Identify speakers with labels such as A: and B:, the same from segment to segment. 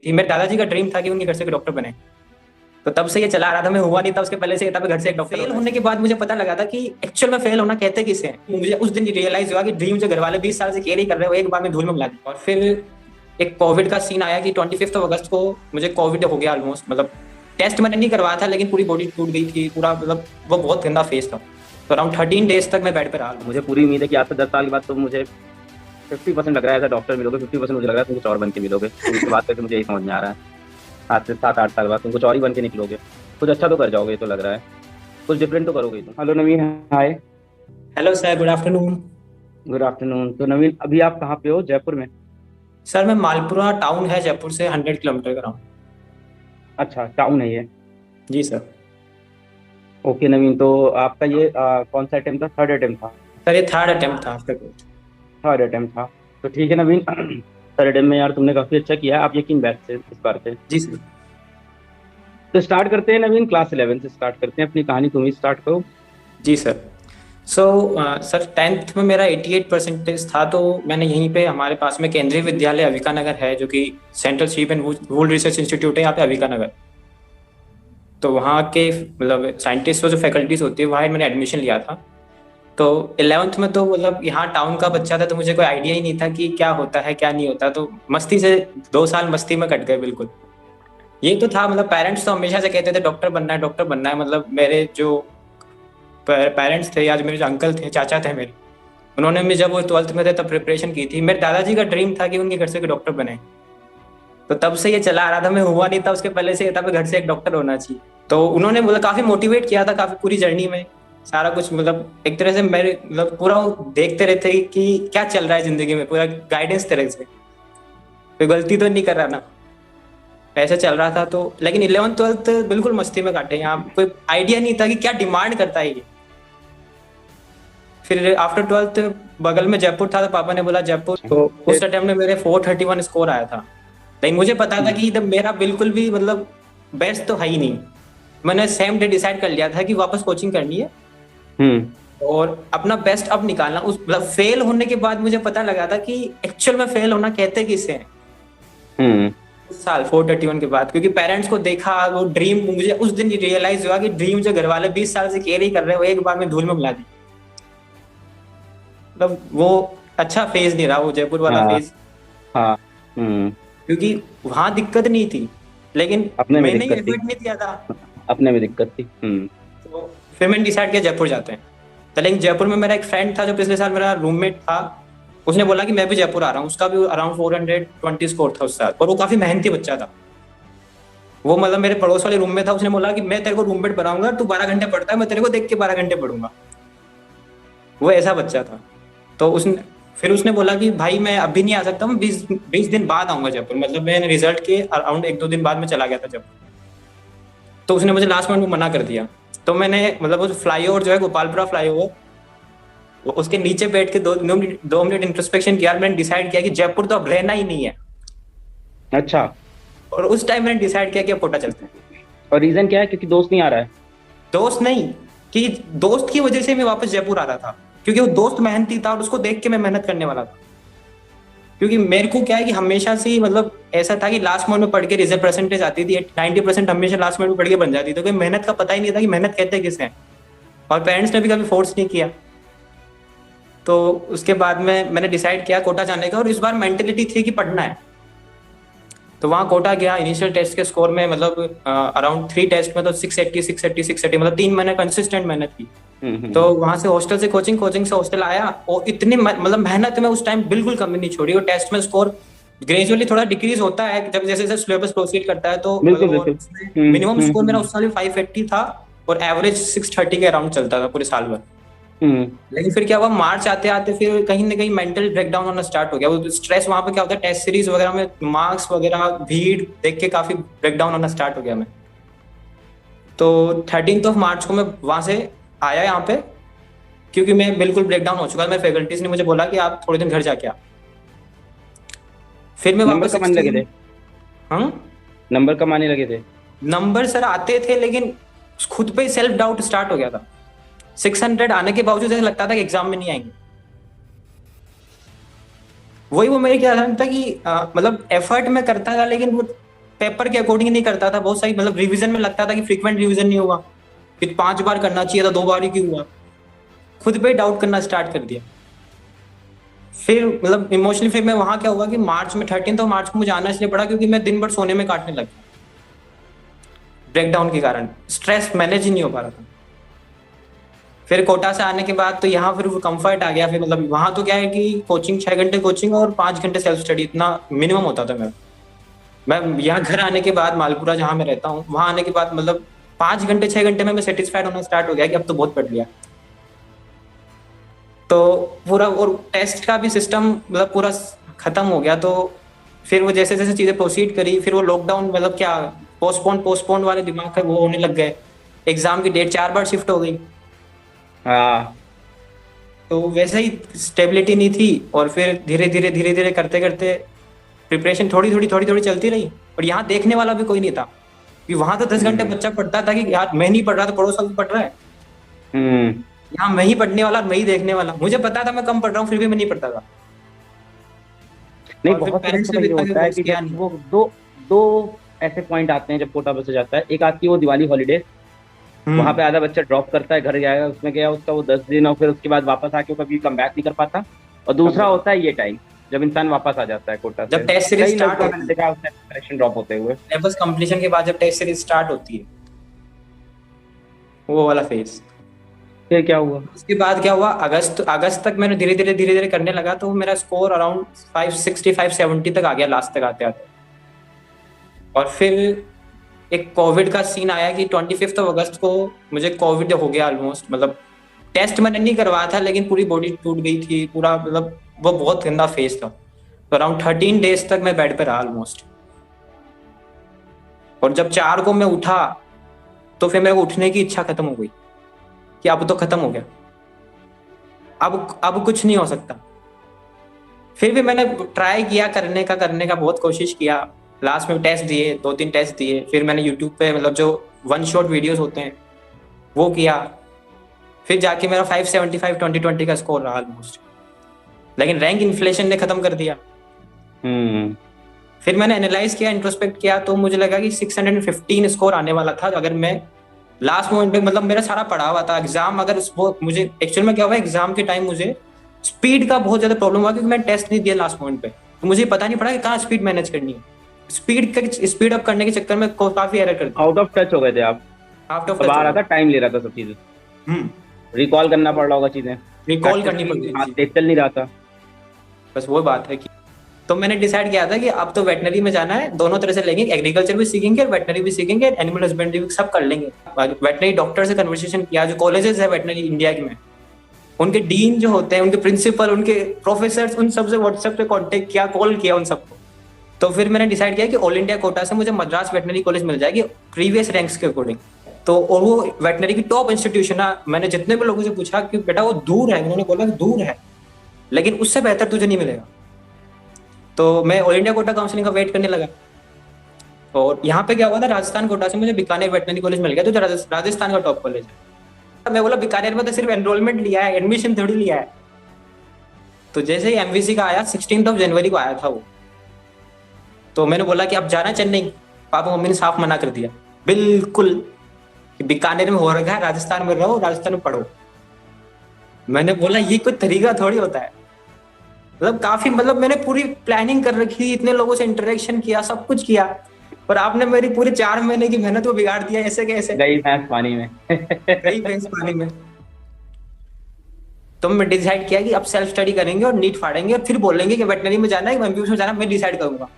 A: कि मेरे दादाजी का ड्रीम था कि उनके घर से डॉक्टर बने। तो तब से ये चला आ रहा था, मैं हुआ नहीं था उसके पहले से, था घर से एक डॉक्टर। फेल होने के बाद मुझे पता लगा था कि एक्चुअल में फेल होना कहते किसे हैं। मुझे उस दिन रियलाइज हुआ कि ड्रीम जो घर वाले 20 साल से कैरी कर रहे हो एक बार में धूल में मिला दी। और फिर एक कोविड का सीन आया कि 25 अगस्त को मुझे कोविड हो गया ऑलमोस्ट। मतलब टेस्ट मैंने नहीं करवाया था लेकिन पूरी बॉडी टूट गई थी पूरा, मतलब वो बहुत गंदा फेस था। तो अराउंड 13 डेज तक मैं बेड पर रहा।
B: मुझे पूरी उम्मीद है कि आज से 10 साल के बाद तुम मुझे 50% लग रहा है ऐसा डॉक्टर मिलोगे, 50% मुझे लग रहा है तुम कुछ और बन के मिलोगे। तुमसे बात करके मुझे यही समझ में आ रहा है, आज से 7-8 साल बाद तुम कुछ और ही बन के निकलोगे। कुछ अच्छा तो कर जाओगे, ये तो लग रहा है, कुछ डिफरेंट तो करोगे तुम। Hello Naveen, hi.
A: Hello sir, good afternoon.
B: Good afternoon. तो नवीन, अभी आप कहाँ पे हो? जयपुर में?
A: सर मैं मालपुरा टाउन है जयपुर से 100 किलोमीटर का हूँ।
B: अच्छा, टाउन है ये।
A: जी सर।
B: ओके नवीन, तो आपका ये कौन सा अटेम्प्ट था? थर्ड अटेम्प्ट था?
A: सर ये थर्ड अटेम्प्ट था आफ्टर कोविड।
B: थर्ड अटेम्प्ट था। तो ठीक है नवीन, थर्ड अटेम्प्ट में यार तुमने काफी अच्छा किया है, आप यकीन बैठ से इस बार से।
A: जी सर।
B: तो स्टार्ट करते हैं नवीन, क्लास 11 से स्टार्ट करते हैं, अपनी कहानी तुम ही स्टार्ट करो।
A: जी सर। सो सर 10th में मेरा 88 परसेंटेज था। तो मैंने यहीं पे हमारे पास में केंद्रीय विद्यालय अविका नगर है जो कि central sheep and wool research institute है यहाँ पे अविका नगर। तो वहाँ के मतलब साइंटिस्ट जो फैकल्टीज होती है वहाँ मैंने एडमिशन लिया था। तो 11th में तो मतलब यहाँ टाउन का बच्चा था तो मुझे कोई आइडिया ही नहीं था कि क्या होता है क्या नहीं होता। तो मस्ती से 2 साल मस्ती में कट गए बिल्कुल। ये तो था, मतलब पेरेंट्स तो हमेशा से कहते थे डॉक्टर बनना है डॉक्टर बनना है। मतलब मेरे जो पेरेंट्स थे या जो मेरे जो अंकल थे चाचा थे मेरे, उन्होंने भी जब वो 12th में थे तब प्रिपरेशन की थी। मेरे दादाजी का ड्रीम था कि उनके घर से डॉक्टर बने। तो तब से ये चला आ रहा था, मैं हुआ नहीं था उसके पहले से, था घर से एक डॉक्टर होना चाहिए। तो उन्होंने मतलब काफी मोटिवेट किया था काफी पूरी जर्नी में सारा कुछ। मतलब एक तरह से मेरे मतलब पूरा वो देखते रहते कि क्या चल रहा है जिंदगी में, पूरा गाइडेंस तरह से कोई गलती तो नहीं कर रहा ना, ऐसे चल रहा था। तो लेकिन 11th 12th बिल्कुल मस्ती में काटे। यहाँ कोई आइडिया नहीं था कि क्या डिमांड करता है ये। फिर आफ्टर 12th बगल में जयपुर था तो पापा ने बोला जयपुर। तो उस टाइम में मेरे 431 स्कोर आया था। लेकिन मुझे पता था कि जब मेरा बिल्कुल भी मतलब बेस्ट तो है ही नहीं। मैंने सेम डे डिसाइड कर लिया था कि वापस कोचिंग करनी है और अपना बेस्ट अब निकालना। उस मतलब फेल होने के बाद मुझे पता लगा था कि एक्चुअल में फेल होना कहते किसे हैं। उस साल 431 के बाद, क्योंकि पेरेंट्स को देखा वो ड्रीम, मुझे उस दिन रियलाइज हुआ कि ड्रीम जो घर वाले 20 साल से कैरी कर रहे हो एक बार में धूल में मिला दी। मतलब वो अच्छा फेज नहीं रहा वो जयपुर वाला
B: हाँ।
A: फेज।
B: हाँ।
A: क्योंकि वहां दिक्कत नहीं थी लेकिन
B: अपने में
A: मैंने ही
B: दिक्कत थी।
A: एफर्ट नहीं दिया था।
B: अपने में दिक्कत थी।
A: तो फिर मैंने डिसाइड किया जयपुर जाते हैं। तो लेकिन जयपुर में मेरा एक फ्रेंड था जो पिछले साल मेरा रूममेट था। उसने बोला कि मैं भी जयपुर आ रहा हूँ। उसका भी अराउंड 420 स्कोर था उस साल और वो काफी मेहनती बच्चा था। वो मतलब मेरे पड़ोस वाले रूम में था। उसने बोला कि मैं तेरे को रूममेट बनाऊंगा, तू 12 घंटे पढ़ता है, मैं तेरे को देख के 12 घंटे पढ़ूंगा। वो ऐसा बच्चा था। तो उसने बोला कि भाई मैं अभी नहीं आ सकता, मैं 20 दिन बाद आऊंगा जयपुर। मतलब मैंने रिजल्ट के अराउंड 1-2 दिन बाद में चला गया था जयपुर। तो उसने मुझे लास्ट मिनट में मना कर दिया। तो मैंने मतलब वो फ्लाईओवर जो है गोपालपुरा फ्लाईओवर, वो उसके नीचे बैठ के 2 मिनट इंट्रोस्पेक्शन किया। मैंने डिसाइड किया कि जयपुर तो अब रहना ही नहीं है।
B: अच्छा।
A: और उस टाइम मैंने डिसाइड किया कि अब कोटा चलते हैं।
B: और रीजन क्या है? क्योंकि दोस्त नहीं आ रहा है?
A: दोस्त नहीं, कि दोस्त की वजह से मैं वापस जयपुर आ रहा था। क्योंकि वो दोस्त मेहनती था और उसको देख के मैं मेहनत करने वाला था। क्योंकि मेरे को क्या है कि हमेशा से ही मतलब ऐसा था कि लास्ट मिनट में पढ़ के रिजल्ट परसेंटेज आती थी 90% हमेशा लास्ट मिनट में पढ़ के बन जाती थी। तो मेहनत का पता ही नहीं था कि मेहनत कहते किसे हैं। और पेरेंट्स ने भी कभी फोर्स नहीं किया। तो उसके बाद में मैंने डिसाइड किया कोटा जाने का। और इस बार मेंटेलिटी थी कि पढ़ना है। तो वहाँ कोटा गया। इनिशियल टेस्ट के स्कोर में मतलब अराउंड 3 टेस्ट में तो 680 680 680, मतलब 3 महीने कंसिस्टेंट मेहनत की। तो वहां से हॉस्टल से कोचिंग से हॉस्टल आया और इतनी मतलब मेहनत में उस टाइम बिल्कुल कमी नहीं छोड़ी। और टेस्ट में स्कोर ग्रेजुअली थोड़ा डिक्रीज होता है जब जैसे जैसे सिलेबस प्रोसीड करता है। तो
B: बिल्कुल बिल्कुल।
A: मिनिमम स्कोर मेरा उस साल 580 था और एवरेज 630 के अराउंड चलता था पूरे साल भर। लेकिन फिर क्या हुआ, मार्च आते आते फिर कहीं ना कहीं मेंटल ब्रेकडाउन होना स्टार्ट हो गया। वो स्ट्रेस वहां पे क्या होता है, टेस्ट सीरीज वगैरह में मार्क्स वगैरह भीड़ देख के काफी ब्रेकडाउन होना स्टार्ट हो गया मैं। तो 13 मार्च को मैं वहां से आया यहाँ पे, क्योंकि मैं बिल्कुल ब्रेकडाउन हो चुका था। मेरे फैकल्टीज ने मुझे बोला कि आप थोड़े दिन घर जाके आ। फिर मैं
B: नंबर
A: वापस
B: कब आने लगे थे?
A: हाँ,
B: नंबर कब आने लगे थे?
A: नंबर सर आते थे लेकिन खुद पे सेल्फ डाउट स्टार्ट हो गया था। 600 आने के बावजूद ऐसा लगता था कि एग्जाम में नहीं आएंगे। वही वो मेरे क्या था कि मतलब एफर्ट में करता था लेकिन वो पेपर के अकॉर्डिंग नहीं करता था, बहुत सारी मतलब रिवीजन में लगता था कि फ्रीक्वेंट रिवीजन नहीं हुआ, फिर 5 बार करना चाहिए था, 2 बार ही क्यों हुआ, खुद पे डाउट करना स्टार्ट कर दिया। फिर मतलब इमोशनली फिर मैं वहां क्या हुआ कि मार्च में 13 मार्च को मुझे आना इसलिए पड़ा क्योंकि मैं दिन भर सोने में काटने लगा, ब्रेकडाउन के कारण स्ट्रेस मैनेज ही नहीं हो पा रहा था। फिर कोटा से आने के बाद तो यहाँ फिर कंफर्ट आ गया, फिर मतलब वहां तो क्या है कि कोचिंग 6 घंटे कोचिंग और 5 घंटे सेल्फ स्टडी, इतना मिनिमम होता था मेरा। मैं यहाँ घर आने के बाद मालपुरा जहाँ मैं रहता हूँ वहां आने के बाद मतलब 5 घंटे 6 घंटे में मैं सेटिस्फाइड होना स्टार्ट हो गया कि अब तो बहुत पढ़ लिया। तो पूरा और टेस्ट का भी सिस्टम मतलब पूरा खत्म हो गया। तो फिर वो जैसे जैसे चीजें प्रोसीड करी, फिर वो लॉकडाउन मतलब क्या पोस्टपोन वाले दिमाग का वो होने लग गए, एग्जाम की डेट 4 बार शिफ्ट हो गई।
B: हाँ
A: तो वैसे ही स्टेबिलिटी नहीं थी, और फिर धीरे धीरे करते करते प्रिपरेशन थोड़ी थोड़ी चलती रही। और यहाँ देखने वाला भी कोई नहीं था कि वहां तो 10 घंटे बच्चा पढ़ता था कि यार मैं नहीं पढ़ रहा तो पड़ोस वाला पढ़ रहा है,
B: हम्म
A: यहाँ मैं ही पढ़ने वाला, मैं ही देखने वाला। मुझे पता था मैं कम पढ़ रहा हूँ फिर भी मैं नहीं पढ़ता था।
B: नहीं,
A: और फिर
B: बहुत से
A: पेरेंट्स
B: बच्चों
A: ने
B: का
A: भी
B: ये
A: इतना
B: होता है
A: फोर्स
B: कि
A: किया
B: जब
A: नहीं।
B: वो दो दो ऐसे पॉइंट आते हैं जब कोटा बस हो जाता है। एक आती है वो दिवाली हॉलीडेज, वहां पे आधा बच्चा ड्रॉप करता है, घर जाएगा, उसमें गया उसका वो 10 दिन, और फिर उसके बाद वापस आके वो कभी कम बैक नहीं कर पाता। और दूसरा होता है ये टाइम जब इंसान वापस आ जाता है कोटा से।
A: जब टेस्ट सीरीज
B: कई लोग
A: स्टार्ट
B: का मैंने
A: होती है,
B: देखा उसने करेक्शन ड्रॉप होते हुए।
A: सिलेबस कंप्लीशन के बाद जब टेस्ट सीरीज स्टार्ट होती है, वो वाला फेज।
B: फिर क्या हुआ?
A: उसके बाद क्या हुआ, अगस्त तक मैंने धीरे धीरे करने लगा, तो मेरा स्कोर अराउंड 560 570 तक आ गया लास्ट तक आते आते। और फिर एक कोविड का सीन आया कि 25 अगस्त को मुझे कोविड हो गया ऑलमोस्ट। मतलब टेस्ट मैंने नहीं करवाया था लेकिन पूरी बॉडी टूट गई थी पूरा, मतलब वो बहुत गंदा फेज था। तो अराउंड 13 डेज तक मैं बेड पे रहा ऑलमोस्ट। और जब 4 को मैं उठा तो फिर मेरे को उठने की इच्छा खत्म हो गई कि अब तो खत्म हो गया, अब कुछ नहीं हो सकता। फिर भी मैंने ट्राई किया करने का बहुत कोशिश किया। लास्ट में टेस्ट दिए, 2-3 टेस्ट दिए, फिर मैंने यूट्यूब पे मतलब जो वन शॉट वीडियोस होते हैं वो किया। फिर जाके मेरा 575 2020 का स्कोर रहा ऑलमोस्ट, लेकिन रैंक इन्फ्लेशन ने खत्म कर दिया।
B: हम्म
A: फिर मैंने एनालाइज किया, इंट्रोस्पेक्ट किया, तो मुझे लगा कि 615 स्कोर आने वाला था अगर मैं लास्ट मोमेंट पे, मतलब मेरा सारा पड़ा हुआ था एग्जाम। अगर वो मुझे एक्चुअल में क्या हुआ, एग्जाम के टाइम मुझे स्पीड का बहुत ज्यादा प्रॉब्लम हुआ क्योंकि मैं टेस्ट नहीं दिया लास्ट मोमेंट पे, तो मुझे पता नहीं पड़ा कि कहाँ स्पीड मैनेज करनी है। स्पीड अप करने के चक्कर में काफी एरर कर दिया,
B: आउट ऑफ टच हो गए थे आप।
A: आउट ऑफ
B: अब
A: टच
B: आ
A: हो
B: रहा था,
A: गया।
B: टाइम ले रहा था सब चीजें, रिकॉल करना पड़ रहा होगा चीजें,
A: रिकॉल करनी पड़
B: हाथ
A: गई,
B: तेज चल नहीं रहा था।
A: बस वो बात है कि तो मैंने डिसाइड किया था कि अब तो वेटनरी में जाना है, दोनों तरह से लेंगे, एग्रीकल्चर भी सीखेंगे और वेटनरी भी सीखेंगे, एनिमल हस्बेंड्री भी सब कर लेंगे। वेटनरी डॉक्टर से कन्वर्सेशन किया, जो कॉलेजेस है वेटनरी इंडिया में, उनके डीन जो होते हैं, उनके प्रिंसिपल, उनके प्रोफेसर, उन सबसे व्हाट्सएप पे कांटेक्ट किया, कॉल किया उन सबको। तो फिर मैंने डिसाइड किया कि ऑल इंडिया कोटा से मुझे मद्रास वेटनरी कॉलेज मिल जाएगी प्रीवियस रैंक्स के अकॉर्डिंग। तो और वो वेटनरी की टॉप इंस्टीट्यूशन है। मैंने जितने भी लोगों से पूछा कि बेटा वो दूर है, उन्होंने बोला कि दूर है लेकिन उससे बेहतर तुझे नहीं मिलेगा। तो मैं ऑल इंडिया कोटा काउंसलिंग का वेट करने लगा। और यहाँ पे क्या हुआ था, राजस्थान कोटा से मुझे बीकानेर वेटनरी कॉलेज मिल गया, तो राजस्थान का टॉप कॉलेज है। मैं बोला बीकानेर में तो सिर्फ एनरोलमेंट लिया है, एडमिशन थोड़ी लिया है। तो जैसे ही एमवीसी का आया 16 जनवरी को आया था वो, तो मैंने बोला कि अब जाना चेन्नई। पापा मम्मी ने साफ मना कर दिया, बिल्कुल, कि बीकानेर में हो रखा है, राजस्थान में रहो, राजस्थान में पढ़ो। मैंने बोला ये कोई तरीका थोड़ी होता है। मतलब काफी, मतलब मैंने पूरी प्लानिंग कर रखी, इतने लोगों से इंटरेक्शन किया, सब कुछ किया, पर आपने मेरी पूरी 4 महीने की मेहनत को बिगाड़ दिया, ऐसे कैसे?
B: गई भैंस पानी में।
A: गई भैंस पानी में। तो मैं डिसाइड किया कि अब सेल्फ स्टडी करेंगे और नीट फाड़ेंगे और फिर बोलेंगे कि वेटनरी में जाना है कि एमबीबीएस में जाना है, मैं डिसाइड करूंगा।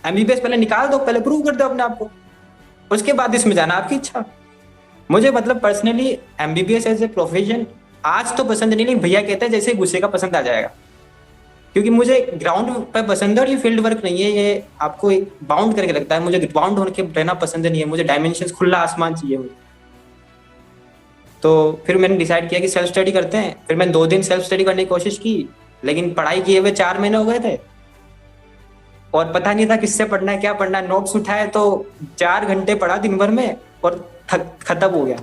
A: एमबीबीएस पहले निकाल दो, पहले प्रूव कर दो अपने आप को, उसके बाद इसमें जाना आपकी इच्छा। मुझे मतलब personally MBBS as a profession आज तो पसंद नहीं, लेकिन भैया कहते हैं जैसे गुस्से का पसंद आ जाएगा, क्योंकि मुझे ग्राउंड पे पसंद है और ये फील्ड वर्क नहीं है, ये आपको एक बाउंड करके लगता है। मुझे बाउंड होकर रहना पसंद नहीं है, मुझे डायमेंशन, खुला आसमान चाहिए मुझे। तो फिर मैंने डिसाइड किया कि सेल्फ स्टडी करते हैं। फिर मैंने 2 दिन सेल्फ स्टडी करने की कोशिश की, लेकिन पढ़ाई किए हुए 4 महीने हो गए थे और पता नहीं था किससे पढ़ना है, क्या पढ़ना है। नोट्स उठाए तो 4 घंटे पढ़ा दिन भर में और खत्म हो गया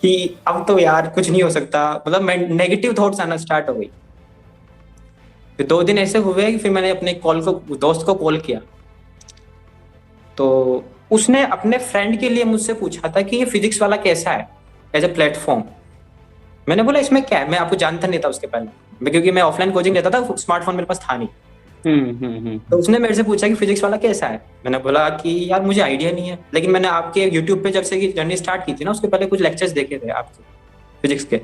A: कि अब तो यार कुछ नहीं हो सकता। मतलब मैं नेगेटिव थॉट्स आना स्टार्ट हो गई। फिर 2 दिन ऐसे हुए कि फिर मैंने अपने दोस्त को कॉल किया तो उसने अपने फ्रेंड के लिए मुझसे पूछा था कि ये फिजिक्स वाला कैसा है एज ए प्लेटफॉर्म। मैंने बोला इसमें क्या है, मैं आपको जानता नहीं था उसके पहले, क्योंकि मैं ऑफलाइन कोचिंग लेता था, स्मार्टफोन मेरे पास था नहीं। तो उसने मेरे से पूछा कि फिजिक्स वाला कैसा है। मैंने बोला कि यार मुझे आइडिया नहीं है, लेकिन मैंने आपके यूट्यूब पे जब से जर्नी स्टार्ट की थी ना, उसके पहले कुछ लेक्चर्स देखे थे आपके फिजिक्स के,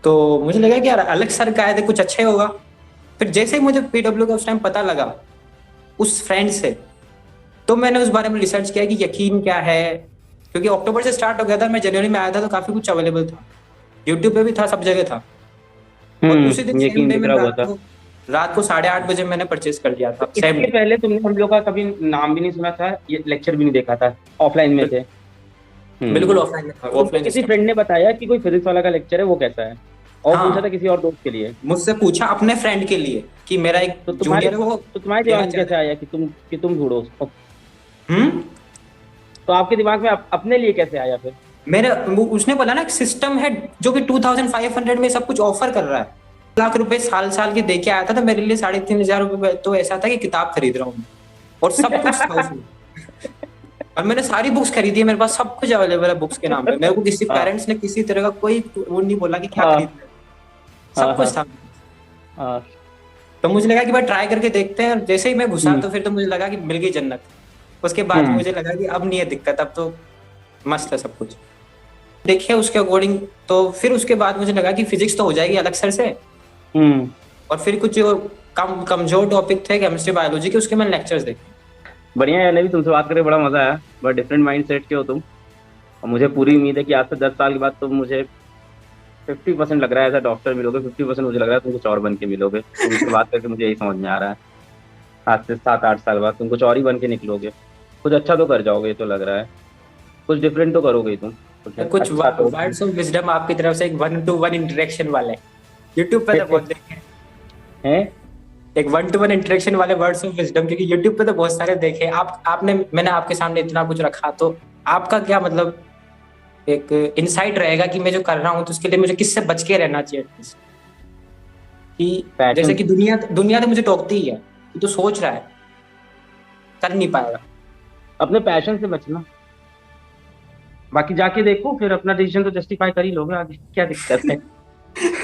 A: तो मुझे लगा कि यार अलग सर का है, कुछ अच्छा ही होगा। फिर जैसे ही मुझे पीडब्ल्यू का उस टाइम पता लगा उस फ्रेंड से, तो मैंने उस बारे में रिसर्च किया कि यकीन क्या है, क्योंकि अक्टूबर से स्टार्ट हो गया था, मैं जनवरी में आया था, तो काफी कुछ अवेलेबल था, यूट्यूब पे भी था, सब जगह था। और उसी दिन सेम
B: यकीन
A: डे
B: दिख
A: मैंने
B: रहा हुआ था।
A: रात को 8:30 बजे मैंने परचेज कर लिया था,
B: तो
A: सेम
B: इसके
A: डे।
B: पहले तुमने हम लोग का कभी नाम भी नहीं सुना था, ये लेक्चर भी नहीं देखा था, ऑफलाइन में थे।
A: बिल्कुल ऑफलाइन में था,
B: तुमको
A: ऑफलाइन
B: किसी
A: सिस्टम।
B: फ्रेंड ने बताया कि कोई फिजिक्स वाला का लेक्चर है, वो कैसा है, और पूछा था
A: हाँ,
B: किसी और दोस्त के लिए?
A: मुझसे पूछा अपने फ्रेंड के लिए कि मेरा एक
B: तो तुम्हारे
A: जूनियर है, वो
B: तो तुम्हारे दिमाग
A: लेना
B: में
A: चाह
B: कैसे
A: रहा है।
B: आया कि तुम ढूंढो उसको?
A: हम्म।
B: तो आपके दिमाग में अपने लिए कैसे आया फिर?
A: उसने बोला ना, एक सिस्टम है जो कि 2500 में सब कुछ ऑफर कर रहा है, लाख रुपए साल साल के दे के आया था, तो मेरे लिए 3500 रुपए तो ऐसा था कि किताब खरीद रहा हूँ मैं। और सब कुछ था उसमें, और मैंने सारी बुक्स खरीदी है, मेरे पास सब कुछ अवेलेबल है बुक्स के नाम पे, मेरे को किसी
B: हाँ
A: पेरेंट्स ने किसी तरह का कोई वो नहीं बोला कि क्या
B: हाँ
A: खरीदना है,
B: हाँ
A: सब
B: हाँ
A: कुछ था।
B: हाँ।
A: तो मुझे लगा कि भाई ट्राई करके देखते हैं, और जैसे ही मैं घुसा
B: हम्म
A: तो फिर तो मुझे लगा कि मिल गई जन्नत। उसके बाद
B: हम्म
A: मुझे लगा कि अब नहीं है दिक्कत, अब तो मस्त है सब कुछ। देखिए उसके अकॉर्डिंग, तो फिर उसके बाद मुझे लगा कि फिजिक्स तो हो जाएगी अलग सर से,
B: हम्म।
A: और फिर कुछ जो कमजोर टॉपिक थे केमिस्ट्री बायोलॉजी के, उसके मैंने लेक्चर्स देखे।
B: बढ़िया है नवी, तुमसे बात करके बड़ा मजा आया, बड़ा डिफरेंट माइंड सेट के हो तुम। और मुझे पूरी उम्मीद है कि आज से 10 साल के बाद तुम मुझे 50% लग रहा है ऐसा डॉक्टर मिलोगे, 50% मुझे लग रहा है तुम कुछ और बन के मिलोगे। तुमसे बात करके मुझे यही समझ में आ रहा है, आज से 7-8 साल बाद तुम कुछ और ही बन के निकलोगे। कुछ अच्छा तो कर जाओगे, ये तो लग रहा है, कुछ डिफरेंट तो करोगे ही तुम, कुछ
A: कुछ
B: अच्छा तो।
A: वर्ड्स ऑफ विजडम आपकी तरफ से, एक 1-to-1 इंटरेक्शन वाले, यूट्यूब पे तो बहुत देखे
B: हैं।
A: एक 1-to-1 इंटरेक्शन वाले वर्ड्स ऑफ विजडम, क्योंकि यूट्यूब पे तो बहुत सारे देखे। आपने मैंने आपके सामने इतना कुछ रखा, तो आपका क्या मतलब एक इनसाइट रहेगा कि मैं जो कर रहा हूँ तो उसके लिए मुझे किससे बच के रहना चाहिए एटलीस्ट। कि जैसे
B: पैशन,
A: कि दुनिया दुनिया तो मुझे टोकती ही है कि तू सोच रहा है, कर नहीं पाएगा।
B: अपने पैशन से बचना, बाकी जाके देखो फिर अपना डिसीजन तो जस्टिफाई कर ही लोगे, आगे क्या दिक्कत है।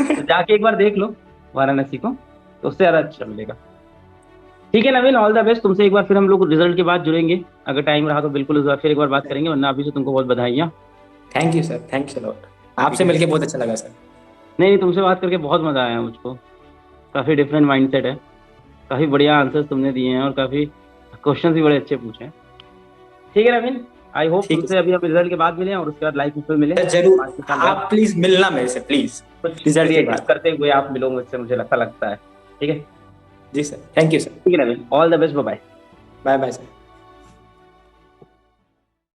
B: तो जाके एक बार देख लो वाराणसी को, तो उससे ज्यादा अच्छा मिलेगा। ठीक है नवीन, ऑल द बेस्ट। तुमसे एक बार फिर हम लोग रिजल्ट के बाद जुड़ेंगे, अगर टाइम रहा तो बिल्कुल उस बार फिर एक बार बात करेंगे, वरना अभी से तुमको बहुत बधाइयाँ।
A: Thank you sir, thanks a lot.
B: ठीक
A: आपसे
B: है।
A: मिलके बहुत अच्छा लगा सर।
B: नहीं नहीं, तुमसे बात करके बहुत मजा आया मुझको, काफी डिफरेंट माइंडसेट है, काफी बढ़िया आंसर्स तुमने दिए हैं, और काफी क्वेश्चंस भी बड़े अच्छे पूछे हैं। ठीक है नवीन, आई होप
A: ठीक है
B: तुमसे अभी हम रिजल्ट के बाद मिले और उसके बाद लाइफ में फिर मिले
A: सर, जरूर।
B: 5 साल बाद।
A: आप प्लीज मिलना मेरे से, प्लीज,
B: कुछ
A: रिजल्ट के
B: क्रिएटिव
A: बाद।
B: करते हुए आप मिलो मुझसे, मुझे अच्छा लगता है। ठीक है।
A: जी सर, थैंक यू सर।
B: ठीक है Naveen, all the best, bye.
A: Bye bye sir.